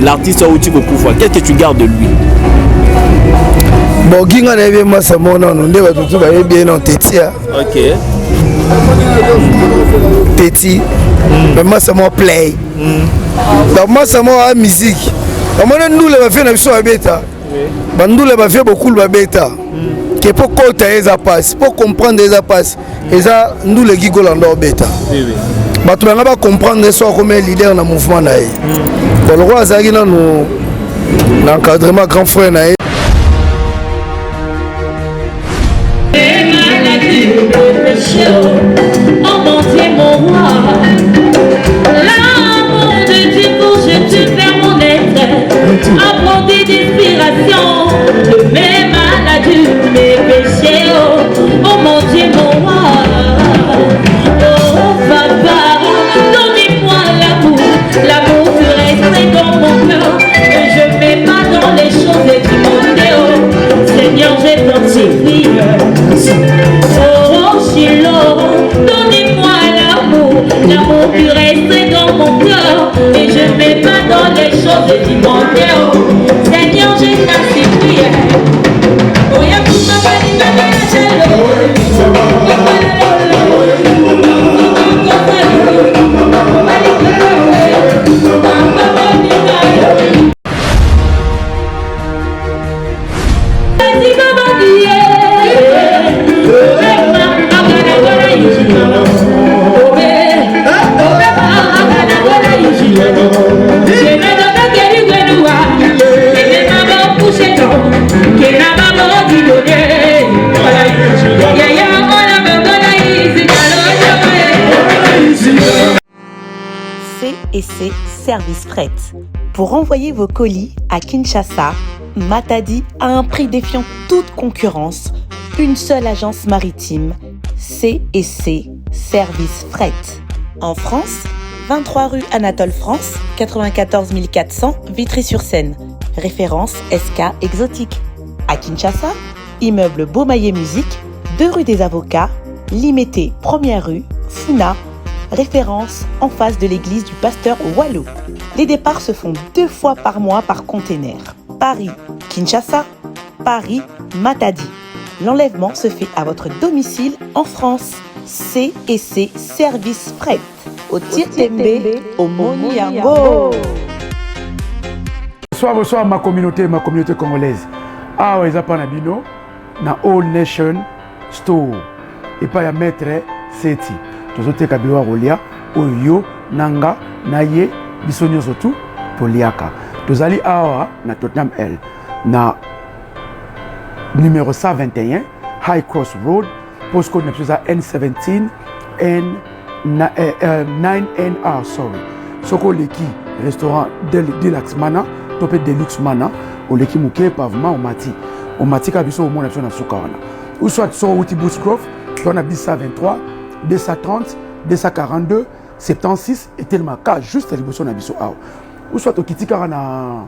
l'artiste au pouvoir. Qu'est-ce que tu gardes de lui? Bon, Ginga n'a pas moi ça mon nom, on devait tout bien en Tétia. Ok. Téti. Mais moi ça mon play. Donc moi ça mon musique. Moi nous les faire na biso beta. Bandu les faire beaucoup le beta. Que pour côté ça passe, pour comprendre ça passe. Et ça nous les gigolando beta. Oui oui. Bah tu n'as pas comprendre ça comme leader dans mouvement là. Pour le roi ça qui dans l'encadrement grand frère là. Oh mon Dieu, mon roi, l'amour de Dieu pour je te fais mon être, apprenti d'inspiration de mes maladies, mes péchés. Oh mon Dieu, mon roi, oh papa, donne-moi l'amour, l'amour qui reste dans mon cœur, que je ne mets pas dans les choses du monde. Oh Seigneur, j'ai tant supplie. Donnez-moi l'amour, l'amour qui reste dans mon cœur, et je ne mets pas dans les choses du monde. Seigneur, je t'en supplie. Oh, y'a tout ma famille, C&C Service Fret. Pour envoyer vos colis à Kinshasa, Matadi a un prix défiant toute concurrence. Une seule agence maritime, C&C Service Fret. En France, 23 rue Anatole France, 94 400 Vitry-sur-Seine. Référence SK Exotique. À Kinshasa, immeuble Beaumaillé Musique, 2 rue des Avocats, Limité, 1er rue, Funa. Référence en face de l'église du pasteur Wallo. Les départs se font 2 fois par mois par container. Paris-Kinshasa, Paris-Matadi. L'enlèvement se fait à votre domicile en France. C&C Service Fret. Au Tietembe, au Moniango. Bonsoir ma communauté congolaise. Ah ouais, ça pas na bino na All Nation Store. Et pas ya maître Seti. Tozoteka bilwa rolia oyo nanga naye bisonyo sotu toliaka. Tozali awa na Tottenham L na numéro 121 High Cross Road, postcode N17 9NR sorry. Soko leki restaurant Deluxe Mana, topé Deluxe Mana, o leki muke pavement o mati ka biso o mona na sukawana. Ou soit sur Outi Bushcroft, on a 123 230, 242, 76 et tellement cas juste à l'émotion na biso awa. Ou soit au kitika na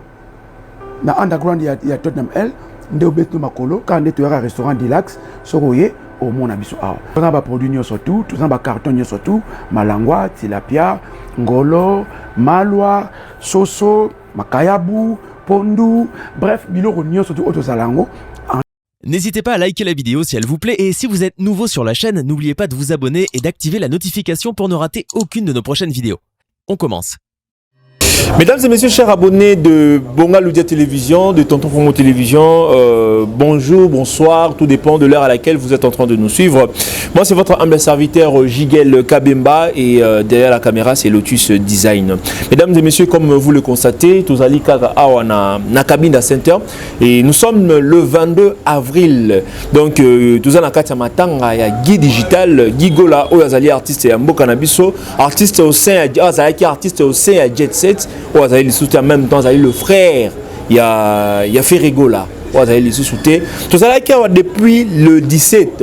underground ya Tottenham L, nde obetu makolo ka nde to restaurant Deluxe soroye au monde na biso awa. On a ba produit nyo surtout, tout ça ba carton nyo surtout, malangwa, tilapia, ngolo, malwa, soso, makayabu, pondu, bref, biloko nyo surtout auto salango. N'hésitez pas à liker la vidéo si elle vous plaît et si vous êtes nouveau sur la chaîne, n'oubliez pas de vous abonner et d'activer la notification pour ne rater aucune de nos prochaines vidéos. On commence. Mesdames et messieurs, chers abonnés de Bonga Loudia Télévision, de Tonton Promo Télévision, bonjour, bonsoir, tout dépend de l'heure à laquelle vous êtes en train de nous suivre. Moi, c'est votre humble serviteur Jigel Kabemba et derrière la caméra, c'est Lotus Design. Mesdames et messieurs, comme vous le constatez, tous allez na cabine center et nous sommes le 22 avril. Donc, tous allez à matanga, il y a Guy Digital, Guy Gola, Oyazali artiste et Ambo Canabiso, artiste au sein, artiste au sein à Jet Set. En même temps, le frère, il y a Ferrigo là. Tout ça depuis le 17,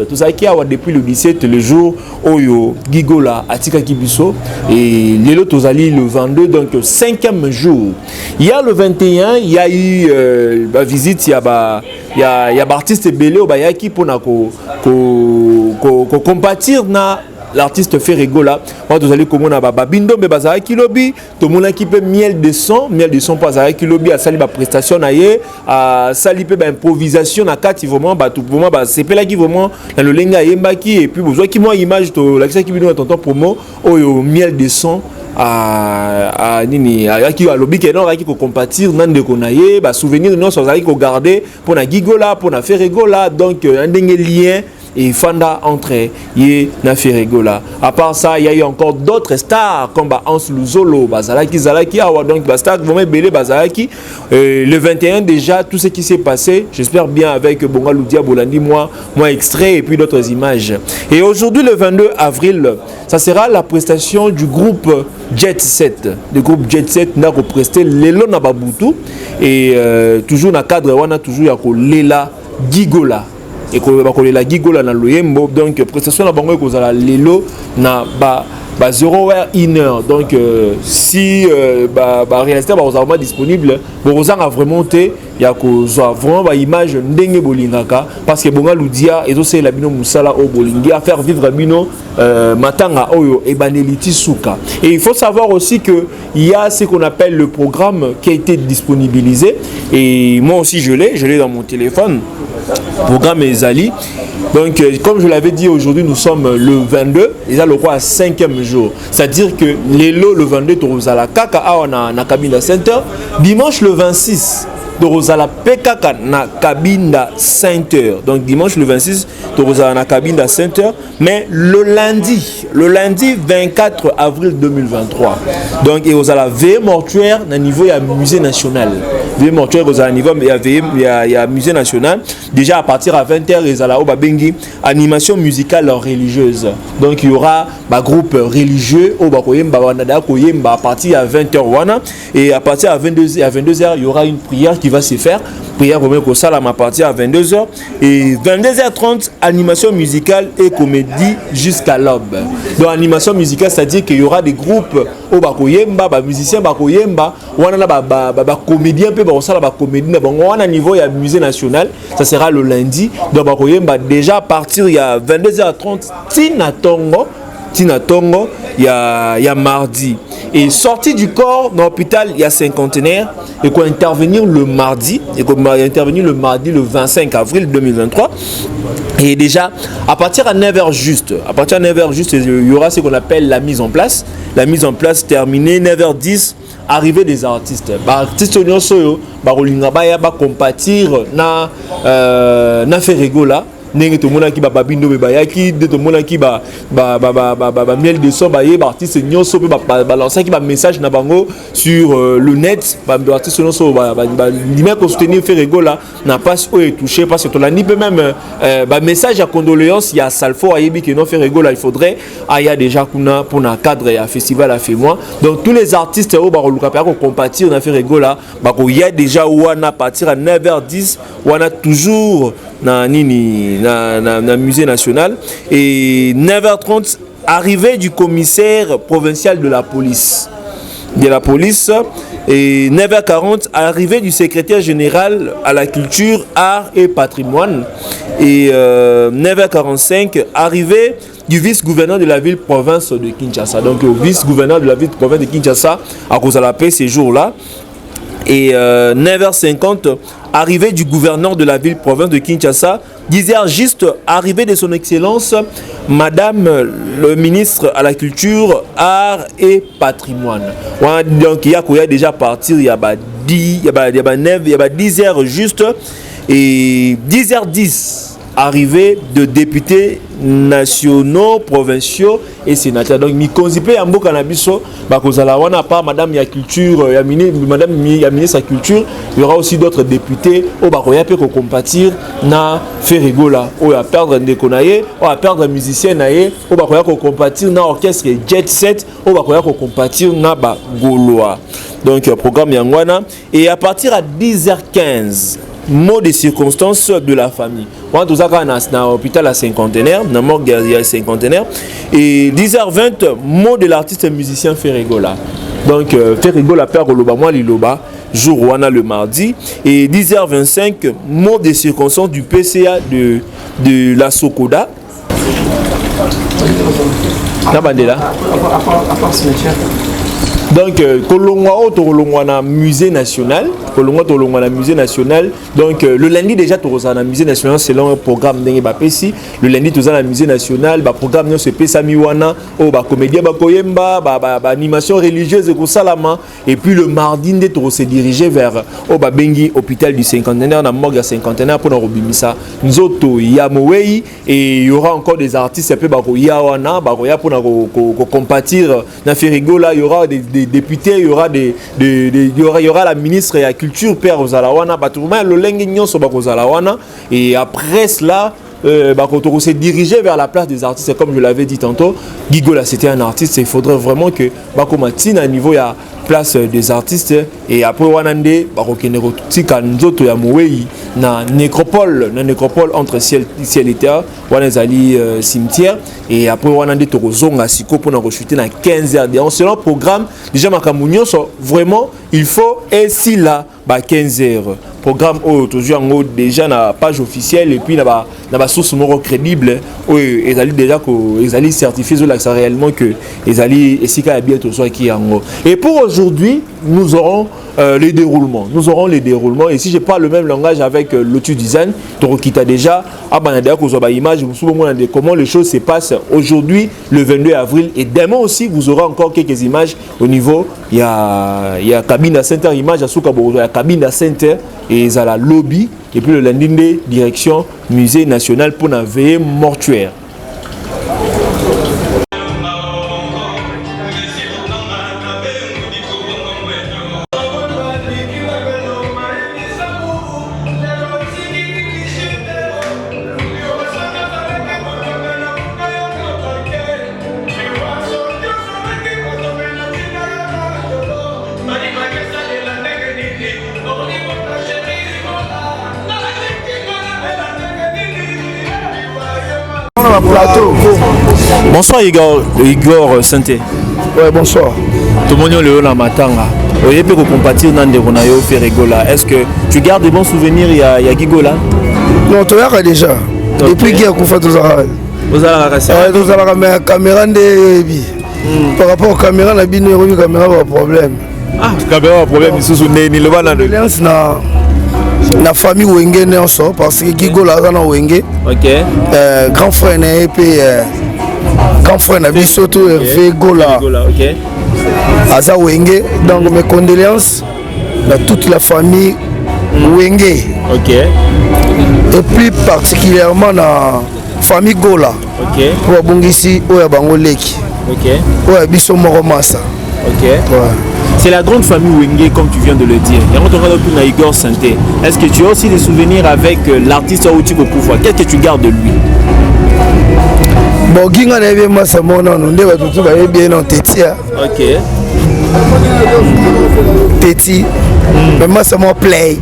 le jour où Gigola Atika Kibiso et l'élo Tozali le 22, donc 5e jour. Il y a le 21, il y a eu la visite, il y a artiste Belé au Bayaki pour compatir na l'artiste Ferregola. Vous allez comme on a Babindo mais bazara ki lobby, tout le monde qui peut miel de son bazara ki lobby a sali ba prestation na ye, a sali pe ba improvisation na kati vraiment ba tout vraiment ba c'est là qui vraiment dans le lenga yemba ki et puis besoin qui moi image to la qui bino tonton promo oyo miel de son à nini à qui a lobby que non qui ko compatir nan de konaye ba souvenir non so zali ko garder pour na gigola pour na Ferregola donc un dengue lien et Fanda entre yé na Ferregola. À part ça, il y a eu encore d'autres stars comme Hans Luzolo, Zalaki, donc Basta vraiment belé Bazalaki. Le 21 déjà, tout ce qui s'est passé, j'espère bien avec Bonga Loudia Bolandi, moi extrait et puis d'autres images. Et aujourd'hui, le 22 avril, ça sera la prestation du groupe Jet Set. Le groupe Jet Set n'a represté Lelo Nababutu et toujours dans le cadre, on a toujours yako Lela Gigola. Et qu'on va la gigola na loyembo donc prestation na bango kozala lelo na ba 0h1h donc si réalisateur ba vraiment disponible bozanga vraiment té ya kozwa vraiment ba image ndenge bolingaka parce que bonga ludia ezo c'est la bino musala o bolingi à faire vivre bino matanga oyo e baneliti suka. Et il faut savoir aussi que il y a ce qu'on appelle le programme qui a été disponibilisé et moi aussi je l'ai dans mon téléphone. Programme Ezali. Donc, comme je l'avais dit, aujourd'hui, nous sommes le 22. Et là, le roi à 5e jour. C'est-à-dire que le 22, Torozala Kaka na Kabinda Center. Dimanche, le 26, Torozala Pekaka na Kabinda Center. Donc, dimanche, le 26, Torozala na Kabinda Center. Mais le lundi 24 avril 2023. Donc, il y a la veille mortuaire au niveau du musée national. Veille mortuaire au niveau il y a musée national. Déjà à partir à 20h, il y a animation musicale religieuse. Donc il y aura un groupe religieux à partir à 20h. Et à partir à 22h, il y aura une prière qui va se faire. Prière au salam à partir à 22h. Et 22h30, animation musicale et comédie jusqu'à l'aube. Donc animation musicale, c'est-à-dire qu'il y aura des groupes musiciens comédiens comédie à niveau il y a musée national, ça sera le lundi. Donc déjà à partir il y a 22h30 Tina Tongo il y a mardi. Et sortie du corps dans l'hôpital, il y a cinquantenaire et qu'on intervenir le mardi le 25 avril 2023. Et déjà à partir à 9h juste, il y aura ce qu'on appelle la mise en place. La mise en place terminée 9h10. Arrivée des artistes. Artistes nyonso ba rolinga ba ya ba compatir na Ferregola. Nenge to mona ki ba babindo be bayaki de to mona ki ba miel de son ba ye ba artiste nyonso pe ba lancer ki ba message na bango sur le net ba artiste nyonso ba limé ko soutenir Ferregola na passe o est touché parce que to la ni peut même ba message à condoléances il y a Salfo ayebi que non Ferregola il faudrait aya déjà kuna pour na cadre ya festival a fait moi. Donc tous les artistes o ba luka pa ko compatir na Ferregola ba ko ya déjà wana partir à 9h10 wana toujours na nini na musée national et 9h30 arrivée du commissaire provincial de la police et 9h40 arrivée du secrétaire général à la culture, art et patrimoine et 9h45 arrivée du vice-gouverneur de la ville-province de Kinshasa. Donc le vice-gouverneur de la ville-province de Kinshasa à cause de la paix ces jours-là. Et 9h50, arrivée du gouverneur de la ville-province de Kinshasa, 10h juste, arrivée de son excellence, Madame le ministre à la culture, art et patrimoine. Donc il y a déjà parti, il y a 10h juste, et 10h10. Arrivée de députés nationaux, provinciaux et sénateurs. Donc, mi konzipe ya mboka na biso, ba kozala wana pa madame ya culture, madame ya ministre de la culture, il y aura aussi d'autres députés au bakoya pe ko compatir na Ferregola, au à perdre ndekonaye, au à perdre musicien naye, au bakoya ko compatir na orchestre Jet Set, au bakoya ko compatir na ba Goloa. Donc, programme yangwana et à partir à 10h15 mot de circonstances de la famille. On a tout ça dans l'hôpital à cinquantenaire, dans la morgue il y a cinquantenaire. Et 10h20, mot de l'artiste musicien Ferregola. Donc Ferregola perd Goloba, moi Liloba, jour Wana le mardi. Et 10h25, mot de circonstances du PCA de la Sokoda. Na bandela. À part cimetière. Donc, Kolongwa na musée national. Kolongwa na musée national. Donc, le lundi déjà, tu as na musée national selon un programme d'Enge Bapesi. Le lundi, tu as na musée national. Le programme de ce Pesamiwana. Comédien Bakoyemba, animation religieuse et Salama. Et puis le mardi, tu as se dirigé vers Bengi, hôpital du cinquantenaire, na morgue cinquantenaire pour Robimisa. Nous autres, il y a Mouei et il y aura encore des artistes. Il y pour compatir. Na Ferigola, il y aura des députés, il y aura la ministre de la culture Père Ozalawana, et après cela on s'est dirigé vers la place des artistes. Comme je l'avais dit tantôt, Gigola c'était un artiste, il faudrait vraiment que Bakomatine à niveau ya place des artistes et après Wanande na nécropole entre ciel et terre Wanazali cimetière et après Wanande Torozonga Siko pour nous rechuter dans 15 heures selon le programme déjà Makamounio vraiment il faut ainsi là 15 heures programme toujours déjà na page officielle et puis na source crédible ils allaient déjà ils allaient certifier ça réellement que ils allaient ici qu'à bien tout soit qui en et pour aujourd'hui nous aurons les déroulements et si je parle le même langage avec l'autre design qui t'a déjà image comment les choses se passent aujourd'hui le 22 avril et demain aussi vous aurez encore quelques images au niveau il y a cabine à center image à Soukabo il y a cabine à center et ils ont la lobby et puis le lundi direction musée national pour la veillée mortuaire. Bonsoir Igor Santé. Ouais, bonsoir. Tout le monde est là matanga. Vous pouvez compatir dans des Ronayo Ferregola. Est-ce que tu gardes des bons souvenirs il y a Gigola? Non, tu as déjà. Depuis qu'il y a Koufa Tozara. Vous avez la caméra de par rapport aux caméras, la caméra a un problème. Ah, caméra a un problème, il se souvient ni le bana de la famille Wenge Nelson parce que Gigola a un Wenge. OK. Grand frère et puis grand frère n'a surtout Hervé Gola. OK. Aza Wenge. Donc mes condoléances à toute la famille Wenge. OK. Et plus particulièrement la famille Gola. OK. Pour Bongisi Oya Bangoleki. OK. Oya Biso Moromasa. OK. Ouais. C'est la grande famille Wenge, comme tu viens de le dire. Et Igor Santé. Est-ce que tu as aussi des souvenirs avec l'artiste Aouti Kokufa? Qu'est-ce que tu gardes de lui? Bon, Ginga n'a pas moi ça mon nom. On devait tout bien en Téti. OK. Téti. Mais moi ça mon play.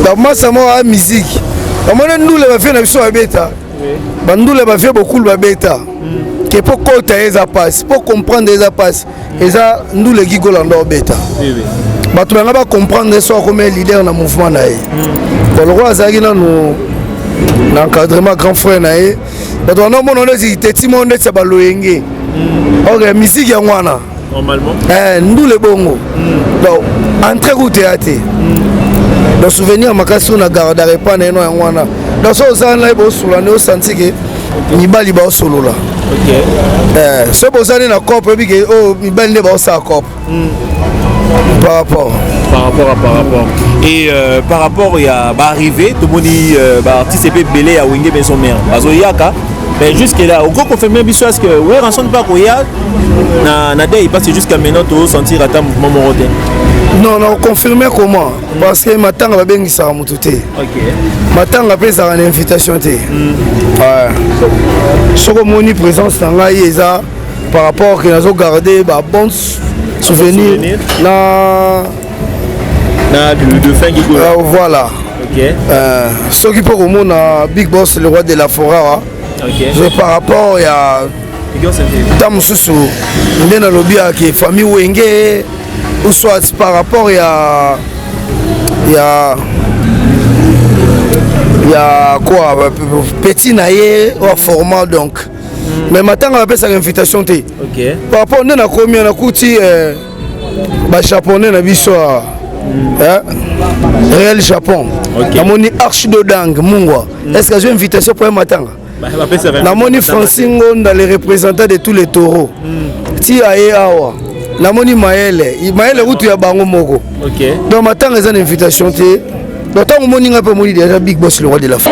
Donc moi ça mon musique. Moi nous les faire na biso beta. Nous les faire beaucoup de beta. Que pour côté ça passe, pour comprendre ça passe. Et ça nous les Gigola ndor beta. Oui oui. Bah tu vas pas comprendre ça comme leader dans mouvement naé. Pour le roi Azagi na nous l'encadrement grand frère naé. Bah tu non mon on dit Téti mon net ça ba loyenge. OK, musique ya wana. Normalement. Nous les bongo. Donc entrer au théâtre. Le souvenir makasi on a gardé pas na ya wana. Donc ça ça na bo solo na senti que ni bali ba solo là. OK. Ce beau ça na cop et que oh ni bali ba ça cop. Par rapport. Et par rapport il y a arrivé tout le monde dit artiste peut belé à Wenge ben son mère. Parce que yaka mais jusque là au gros confirmer biso est-ce que ouais rançon pas ko ya na dé il passe jusqu'à maintenant tout sentir à ta mouvement moroté. Non, confirmer comment? Parce que maintenant on va bien ça mututé. OK. Maintenant on peut avoir une invitation té. Ouais. Ce que mon présence dans là ça par rapport que nous garder bon souvenir de fin qui voilà. OK. Ce qui pour mon Big Boss le roi de la forêt. OK. Par rapport à Tam Soussou, on a lobby avec famille Wenge ou soit par rapport à quoi petit naïe au format donc mais matanga bapesaka invitation te par rapport nde nakomi nakuti bajaponais na biso réel Japon namoni arche d'odang mungwa est-ce que j'ai invitation pour matanga namoni Francine Ngonda le représentant de tous les taureaux ti aye awa namoni maele rutu ya bango moko donc matanga eza na invitation te donc tango moni nga pe moni déjà big boss le roi de la femme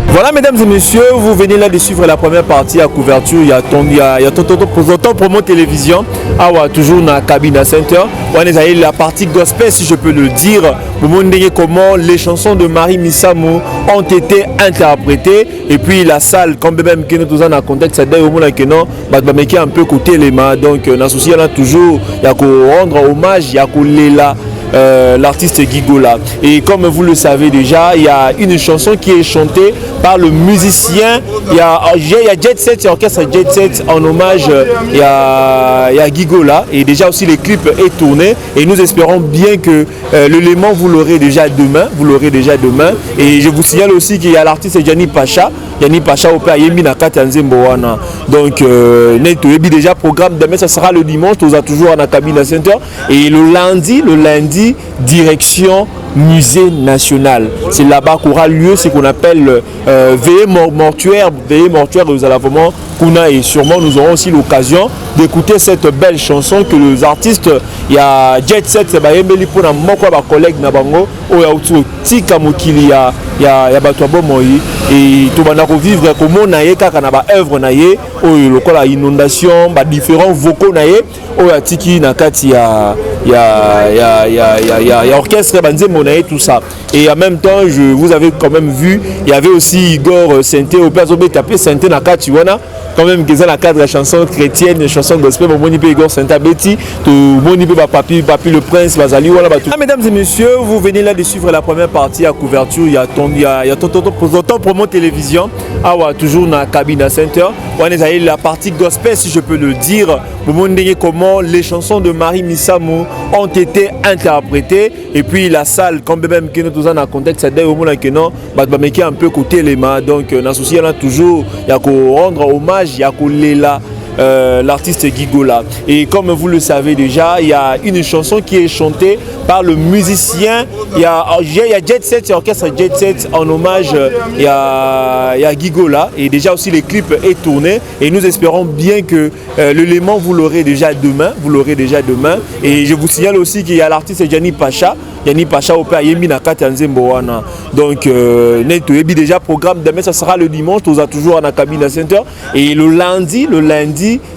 Voilà, mesdames et messieurs, vous venez là de suivre la première partie à couverture. Il y a ton promo télévision. Ah ouais, toujours dans la cabine à Center. On est la partie gospel, si je peux le dire. Vous me demandez comment les chansons de Marie Missamou ont été interprétées. Et puis la salle, quand même que nous avons en contexte, c'est d'ailleurs au moment que nous avons un peu côté les mains. Donc, dans ce souci, il y a toujours, il y a qu'à rendre hommage, il y a qu'à l'éla. L'artiste Gigola. Et comme vous le savez déjà, il y a une chanson qui est chantée par le musicien. Il y a Jet Set, il y a orchestre Jet Set en hommage. Il y a Gigola. Et déjà aussi le clip est tourné. Et nous espérons bien que l'élément vous l'aurez déjà demain. Vous l'aurez déjà demain. Et je vous signale aussi qu'il y a l'artiste Gianni Pacha. Gianni Pacha au père Yemi Nakata Nzembowana. Donc déjà programme demain, ça sera le dimanche. Nous avons toujours en cabine center. Et le lundi, direction musée national. C'est là-bas qu'aura lieu ce qu'on appelle veillée mortuaire. Veillée mortuaire, nous allons vraiment Kuna, et sûrement nous aurons aussi l'occasion d'écouter cette belle chanson que les artistes, il y a Jet Set, c'est Bayembeli pour mon collègue Nabango, ou il y a aussi Tika Mokili, il y a Batoabo Moi, et tout le monde vivre comme on a œuvre naïe, ou le inondation, différents vocaux naïe, ou il y a Tiki Nakati, il y a orchestre Banze Monaï, tout ça. Et en même temps, vous avez quand même vu, il y avait aussi Igor Sainté, au Père Zobé tapé Sainté Nakati, quand même qu'ils ont la cadre de chanson chrétienne, chanson gospel, mon monipe Igor Sainta Betty, tout monipe Papi le Prince, Bazali, voilà. Mesdames et messieurs, vous venez là de suivre la première partie à couverture. Il y a ton promo télévision. Ah ouais, toujours dans la cabine à Center. On est la partie gospel, si je peux le dire. Vous me demandez comment les chansons de Marie Missamou ont été interprétées. Et puis la salle, quand même que nous avons en contexte, c'est d'ailleurs au moment que nous avons un peu côté les mains. Donc, dans ce souci, il y a toujours, il y a qu'à rendre hommage, il y a qu'à l'éla. L'artiste Gigola. Et comme vous le savez déjà, il y a une chanson qui est chantée par le musicien. Il y a Jet Set, il y a orchestre Jet Set en hommage. Il y a Gigola. Et déjà aussi le clip est tourné. Et nous espérons bien que l'élément vous l'aurez déjà demain. Vous l'aurez déjà demain. Et je vous signale aussi qu'il y a l'artiste Gianni Pacha. Gianni Pacha au père Yemi Nakata Nzembowana. Donc déjà programme demain, ça sera le dimanche. Nous avons toujours en cabine center. Et le lundi,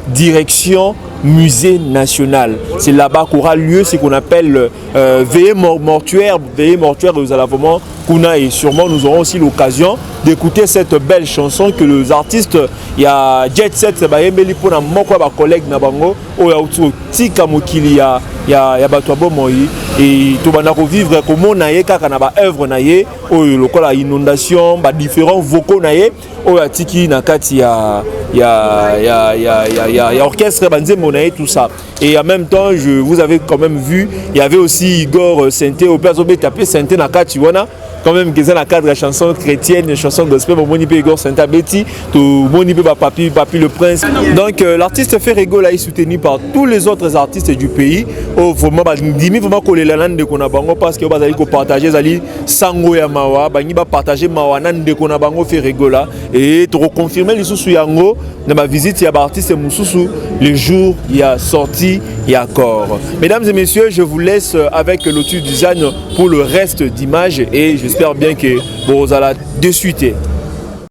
direction musée national. C'est là-bas qu'aura lieu ce qu'on appelle veillée mortuaire. Veillée mortuaire, nous allons vraiment Kuna, et sûrement nous aurons aussi l'occasion d'écouter cette belle chanson que les artistes, il y a Jet Set, c'est Bayembeli pour mon collègue Nabango, ou il y a aussi Tika Mokili, il y a Batoabo Moi, et tout le monde vivre comme on a œuvre naïe, ou le inondation, différents vocaux naïe, ou il y a Tiki Nakati, il y a orchestre Banze Monaï, tout ça. Et en même temps, vous avez quand même vu, il y avait aussi Igor Sainté, au Père Zobé tapé Sainté Nakati, quand même qu'ils ont la cadre de la chanson chrétienne, chanson gospel, mon monipe Igor Sainta Betty, tout monipe Papi le Prince. Donc l'artiste Ferrego là est soutenu par tous les autres artistes du pays. Oh, vraiment, vraiment coller la langue de Konabango parce que vous allez partager zali sango ya mawa, bangi ba partager mawa nan de Konabango Ferrego là et te reconfirmer les sous yango dans ma visite il y a artiste Moussousou le jour il y a sorti il y a corps. Mesdames et messieurs, je vous laisse avec Lotus Design pour le reste d'images et j'espère bien que vous allez de suite.